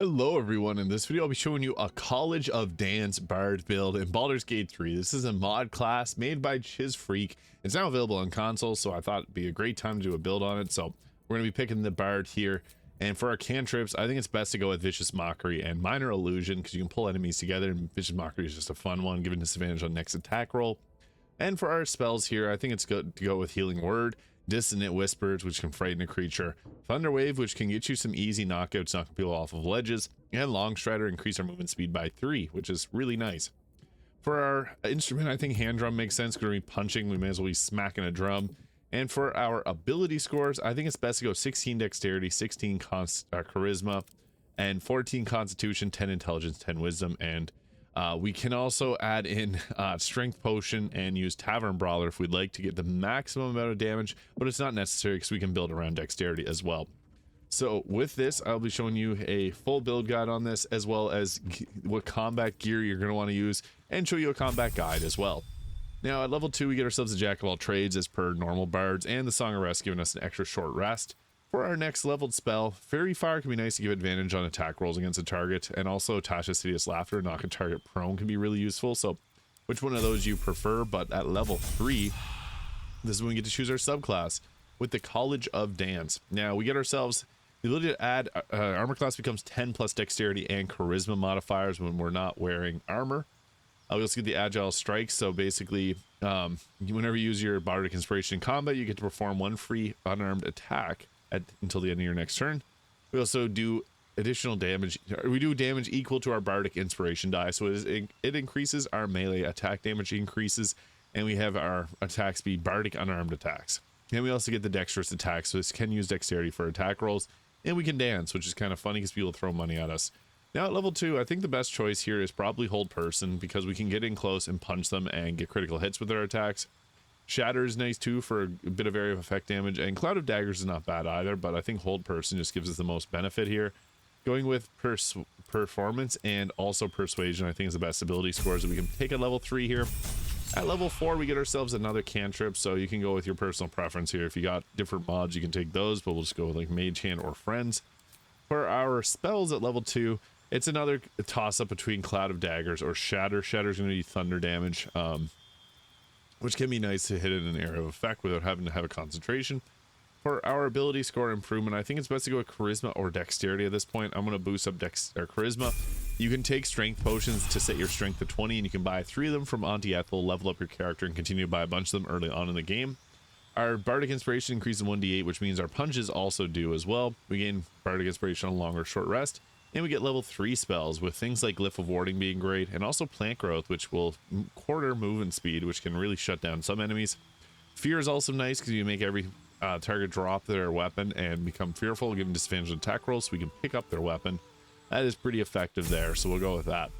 Hello everyone, in this video I'll be showing you a College of Dance Bard build in Baldur's Gate 3. This is a mod class made by ChizFreak. It's now available on console, so I thought it'd be a great time to do a build on it. So we're going to be picking the Bard here, and for our cantrips I think it's best to go with Vicious Mockery and Minor Illusion because you can pull enemies together, and Vicious Mockery is just a fun one, giving disadvantage on next attack roll. And for our spells here, I think it's good to go with Healing Word, Dissonant Whispers, which can frighten a creature, Thunder Wave, which can get you some easy knockouts, knocking people off of ledges, and Long Strider, increase our movement speed by 3, which is really nice. For our instrument, I think Hand Drum makes sense because we're punching, we may as well be smacking a drum. And for our ability scores, I think it's best to go 16 Dexterity, 16 Charisma, and 14 Constitution, 10 Intelligence, 10 Wisdom, and we can also add in Strength Potion and use Tavern Brawler if we'd like to get the maximum amount of damage, but it's not necessary because we can build around Dexterity as well. So with this, I'll be showing you a full build guide on this, as well as what combat gear you're going to want to use, and show you a combat guide as well. Now at level 2, we get ourselves a Jack of all trades as per normal bards, and the Song of Rest giving us an extra short rest. For our next leveled spell, Fairy Fire can be nice to give advantage on attack rolls against a target, and also Tasha's Hideous Laughter, knock a target prone, can be really useful. So which one of those you prefer? But at level 3, this is when we get to choose our subclass with the College of Dance. Now we get ourselves the ability to add armor class becomes 10 plus dexterity and charisma modifiers when we're not wearing armor. We also get the Agile Strike, so basically whenever you use your Bardic Inspiration in combat, you get to perform one free unarmed attack until the end of your next turn. We also do additional damage. We do damage equal to our Bardic Inspiration die, so it increases our melee attack damage increases, and we have our attack speed Bardic unarmed attacks. And we also get the Dexterous attack, so this can use dexterity for attack rolls, and we can dance, which is kind of funny because people throw money at us. Now at level 2, I think the best choice here is probably Hold Person, because we can get in close and punch them and get critical hits with their attacks. Shatter is nice too for a bit of area of effect damage, and Cloud of Daggers is not bad either, but I think Hold Person just gives us the most benefit here. Going with Performance and also Persuasion I think is the best ability scores that we can take at level 3 here. At level 4 we get ourselves another cantrip, so you can go with your personal preference here. If you got different mods you can take those, but we'll just go with like Mage Hand or Friends. For our spells at level 2, it's another toss-up between Cloud of Daggers or Shatter. Shatter is going to be thunder damage, which can be nice to hit in an area of effect without having to have a concentration. For our ability score improvement, I think it's best to go with Charisma or Dexterity at this point. I'm going to boost up Charisma. You can take Strength Potions to set your Strength to 20, and you can buy 3 of them from Auntie Ethel, level up your character, and continue to buy a bunch of them early on in the game. Our Bardic Inspiration increases 1d8, which means our punches also do as well. We gain Bardic Inspiration on longer short rest, and we get level 3 spells with things like Glyph of Warding being great, and also Plant Growth, which will quarter movement speed, which can really shut down some enemies. Fear is also nice because you make every target drop their weapon and become fearful, give them disadvantage on attack rolls so we can pick up their weapon. That is pretty effective there, so we'll go with that.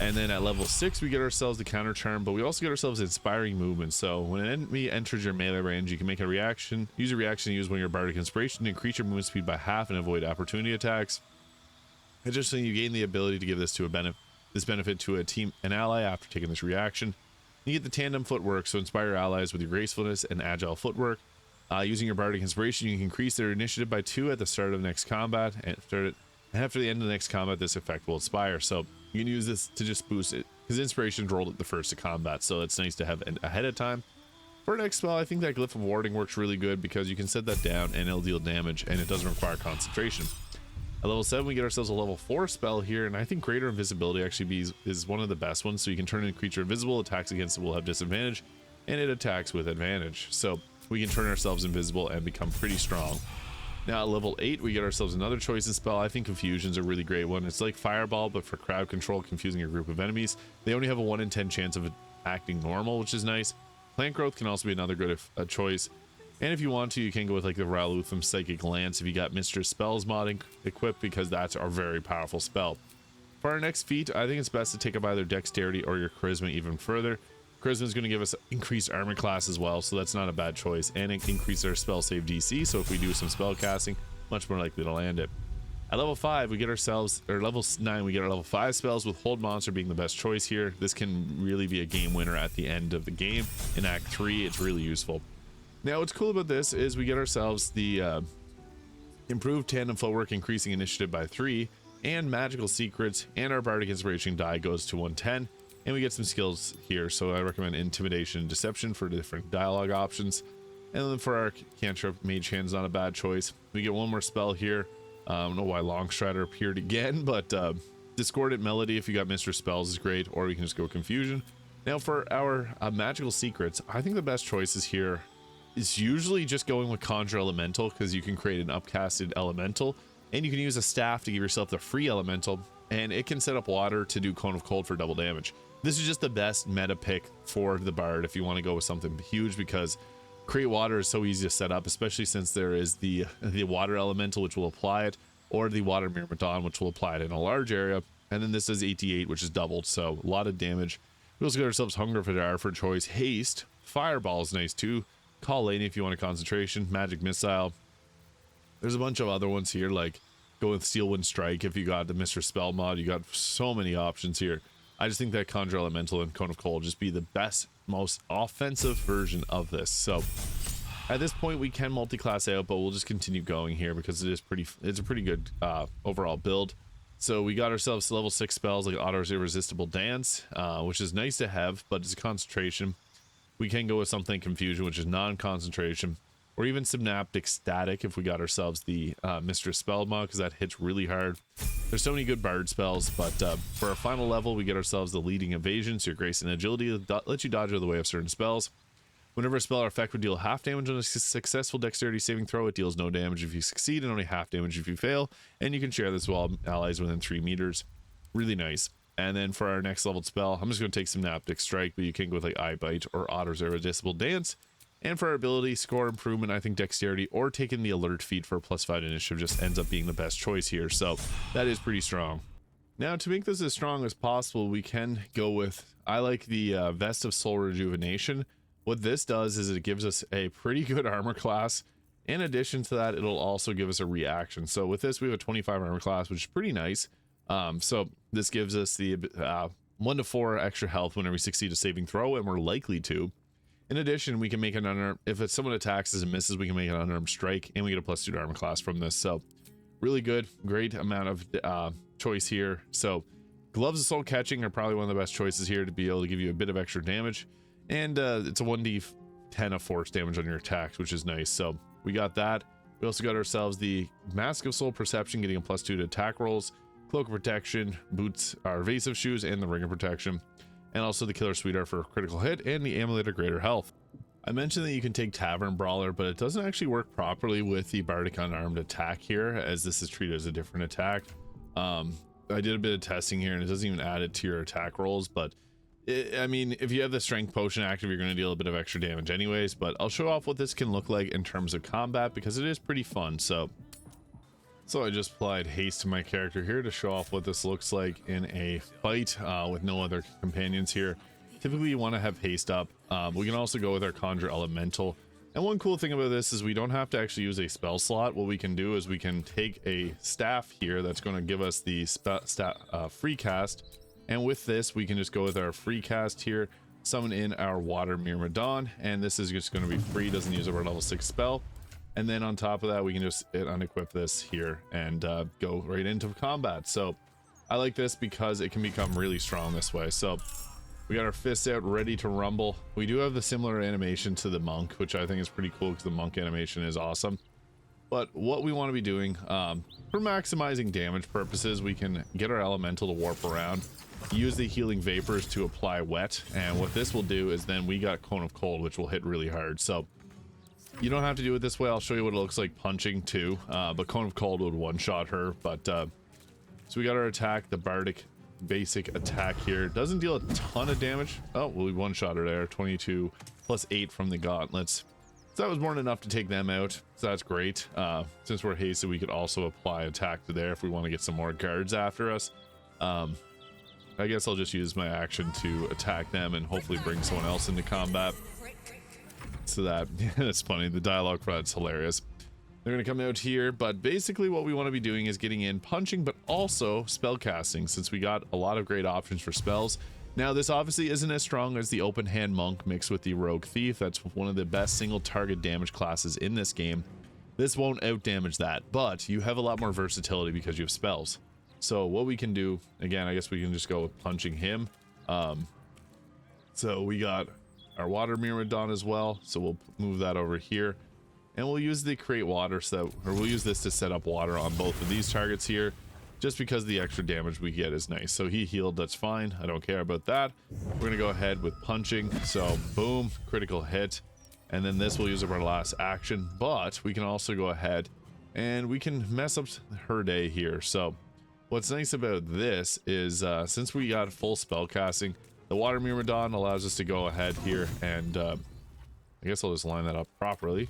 And then at level 6 we get ourselves the Counter Charm, but we also get ourselves Inspiring Movement. So when an enemy enters your melee range, you can make a reaction, use a reaction to use one of your Bardic Inspiration to increase your movement speed by half and avoid opportunity attacks. Additionally, you gain the ability to give this benefit to an ally after taking this reaction. You get the Tandem Footwork, so inspire your allies with your gracefulness and agile footwork. Using your Bardic Inspiration, you can increase their initiative by 2 at the start of the next combat, and after the end of the next combat, this effect will expire. So you can use this to just boost it, because Inspiration's rolled at the first of combat, so it's nice to have ahead of time. For next spell, I think that Glyph of Warding works really good because you can set that down and it'll deal damage, and it doesn't require concentration. At level 7 we get ourselves a level 4 spell here, and I think Greater Invisibility actually is one of the best ones. So you can turn a creature invisible, attacks against it will have disadvantage, and it attacks with advantage. So we can turn ourselves invisible and become pretty strong. Now at level 8 we get ourselves another choice in spell. I think Confusion's a really great one. It's like Fireball but for crowd control, confusing a group of enemies. They only have a 1 in 10 chance of acting normal, which is nice. Plant Growth can also be another good choice. And if you want to, you can go with like the Ralutham Psychic Lance if you got Mistress Spells modding equipped, because that's a very powerful spell. For our next feat, I think it's best to take up either Dexterity or your Charisma even further. Charisma is going to give us increased armor class as well, so that's not a bad choice, and it increases our spell save DC, so if we do some spell casting, much more likely to land it. At level 5 we get ourselves, or level 9 we get our level 5 spells, with Hold Monster being the best choice here. This can really be a game winner at the end of the game. In Act 3 it's really useful. Now what's cool about this is we get ourselves the improved Tandem Footwork, increasing initiative by 3, and magical secrets, and our bardic inspiration die goes to 110, and we get some skills here. So I recommend intimidation and deception for different dialogue options. And then for our cantrip, mage hand's not a bad choice. We get one more spell here. I don't know why Longstrider appeared again, but discordant melody if you got Mr. Spells is great, or we can just go confusion. Now for our magical secrets, I think the best choices here is usually just going with conjure elemental, because you can create an upcasted elemental, and you can use a staff to give yourself the free elemental, and it can set up water to do cone of cold for double damage. This is just the best meta pick for the bard if you want to go with something huge, because create water is so easy to set up, especially since there is the water elemental which will apply it, or the water myrmidon which will apply it in a large area. And then this is 88, which is doubled, so a lot of damage. We also got ourselves Hunger for Dire for choice, haste, fireball is nice too, call lane if you want a concentration, magic missile. There's a bunch of other ones here, like go with Steel Wind Strike if you got the Mr. Spell mod. You got so many options here. I just think that Conjure Elemental and Cone of Cold just be the best, most offensive version of this. So at this point we can multi-class out, but we'll just continue going here because it's a pretty good overall build. So we got ourselves level 6 spells like Otto's Irresistible Dance, which is nice to have, but it's a concentration. We can go with something Confusion, which is non-concentration, or even Synaptic Static if we got ourselves the Mr. Spell mod, because that hits really hard. There's so many good bard spells, but for our final level we get ourselves the Leading Evasion, so your grace and agility lets you dodge out of the way of certain spells. Whenever a spell or effect would deal half damage on a successful dexterity saving throw, it deals no damage if you succeed and only half damage if you fail, and you can share this with all allies within 3 meters. Really nice. And then for our next leveled spell, I'm just going to take Synaptic Strike, but you can go with like Eye Bite or Otto's Irresistible Dance. And for our ability score improvement, I think dexterity or taking the alert feat for a +5 initiative just ends up being the best choice here. So that is pretty strong. Now to make this as strong as possible, we can go with, I like the Vest of Soul Rejuvenation. What this does is it gives us a pretty good armor class. In addition to that, it'll also give us a reaction. So with this, we have a 25 armor class, which is pretty nice. So this gives us the 1 to 4 extra health whenever we succeed a saving throw, and we're likely to. In addition, we can make an unarmed, if someone attacks us and misses, we can make an unarmed strike, and we get a +2 to armor class from this. So really good, great amount of choice here. So Gloves of Soul Catching are probably one of the best choices here to be able to give you a bit of extra damage. And it's a 1d10 of force damage on your attacks, which is nice. So we got that. We also got ourselves the Mask of Soul Perception, getting a +2 to attack rolls, Cloak of Protection, boots, our evasive shoes, and the Ring of Protection, and also the Killer Sweetheart for a critical hit, and the Amulet of Greater Health. I mentioned that you can take Tavern Brawler, but it doesn't actually work properly with the Bardic Unarmed attack here, as this is treated as a different attack. I did a bit of testing here, and it doesn't even add it to your attack rolls, but I mean, if you have the Strength Potion active, you're going to deal a bit of extra damage anyways. But I'll show off what this can look like in terms of combat, because it is pretty fun. So I just applied haste to my character here to show off what this looks like in a fight with no other companions here. Typically you want to have haste up. We can also go with our Conjure Elemental. And one cool thing about this is we don't have to actually use a spell slot. What we can do is we can take a staff here that's going to give us the free cast. And with this, we can just go with our free cast here, summon in our Water Myrmidon, and this is just going to be free, doesn't use our level 6 spell. And then on top of that, we can just unequip this here and go right into combat. So I like this because it can become really strong this way. So we got our fists out, ready to rumble. We do have the similar animation to the monk, which I think is pretty cool because the monk animation is awesome. But what we want to be doing for maximizing damage purposes, we can get our elemental to warp around, use the healing vapors to apply wet, and what this will do is then we got Cone of Cold, which will hit really hard. So you don't have to do it this way. I'll show you what it looks like punching too, but Cone of Cold would one-shot her. But so we got our attack, the Bardic basic attack here. Doesn't deal a ton of damage. Oh, well, we one-shot her there. 22 plus 8 from the gauntlets. So that was more than enough to take them out, so that's great. Since we're hasted, we could also apply attack to there if we want to get some more guards after us. I guess I'll just use my action to attack them and hopefully bring someone else into combat. So that, it's funny, the dialogue for that's hilarious. They're going to come out here, but basically what we want to be doing is getting in punching, but also spell casting, since we got a lot of great options for spells. Now, this obviously isn't as strong as the Open Hand Monk mixed with the Rogue Thief. That's one of the best single target damage classes in this game. This won't out damage that, but you have a lot more versatility because you have spells. So what we can do, again, I guess we can just go with punching him. So we got our water Myrmidon as well. So we'll move that over here. And we'll use the create water, we'll use this to set up water on both of these targets here, just because the extra damage we get is nice. So he healed, that's fine. I don't care about that. We're gonna go ahead with punching. So boom, critical hit. And then this we'll use up our last action, but we can also go ahead and we can mess up her day here. So what's nice about this is since we got full spell casting, the water Myrmidon allows us to go ahead here and I guess I'll just line that up properly.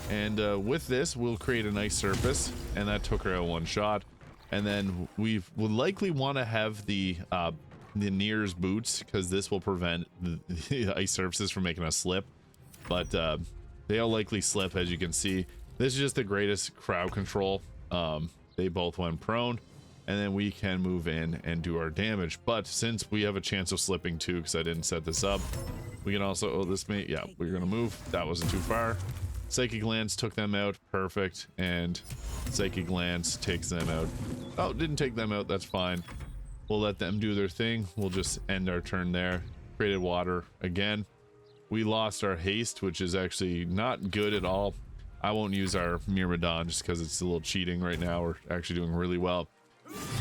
And with this, we'll create a nice surface, and that took her out one shot. And then we will likely want to have the Nier's boots, because this will prevent the ice surfaces from making us slip. But they'll likely slip, as you can see. This is just the greatest crowd control. They both went prone, and then we can move in and do our damage. But since we have a chance of slipping too, because I didn't set this up, we can also, oh, this may, yeah, we're gonna move. That wasn't too far. Psychic Lance took them out, perfect. And Psychic Lance takes them out. Oh, didn't take them out, that's fine. We'll let them do their thing. We'll just end our turn there. Created water again. We lost our haste, which is actually not good at all. I won't use our Myrmidon just because it's a little cheating right now. We're actually doing really well.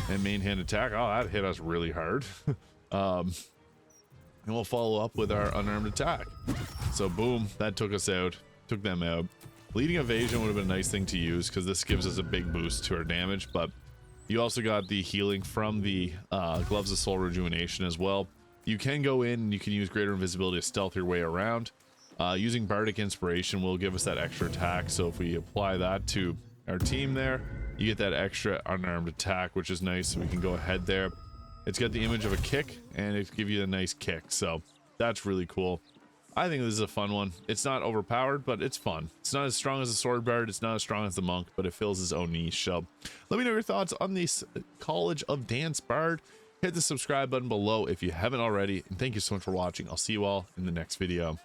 And main hand attack, oh, that hit us really hard. And we'll follow up with our unarmed attack. So boom, that took us out, took them out. Leading evasion would have been a nice thing to use because this gives us a big boost to our damage, but you also got the healing from the Gloves of Soul Rejuvenation as well. You can go in and you can use greater invisibility to stealth your way around. Using Bardic Inspiration will give us that extra attack, so if we apply that to our team there, you get that extra unarmed attack, which is nice. So we can go ahead there. It's got the image of a kick, and it gives you a nice kick, so that's really cool. I think this is a fun one. It's not overpowered, but it's fun. It's not as strong as the Sword Bard, it's not as strong as the Monk, but it fills its own niche. So let me know your thoughts on this College of Dance Bard. Hit the subscribe button below if you haven't already, and thank you so much for watching. I'll see you all in the next video.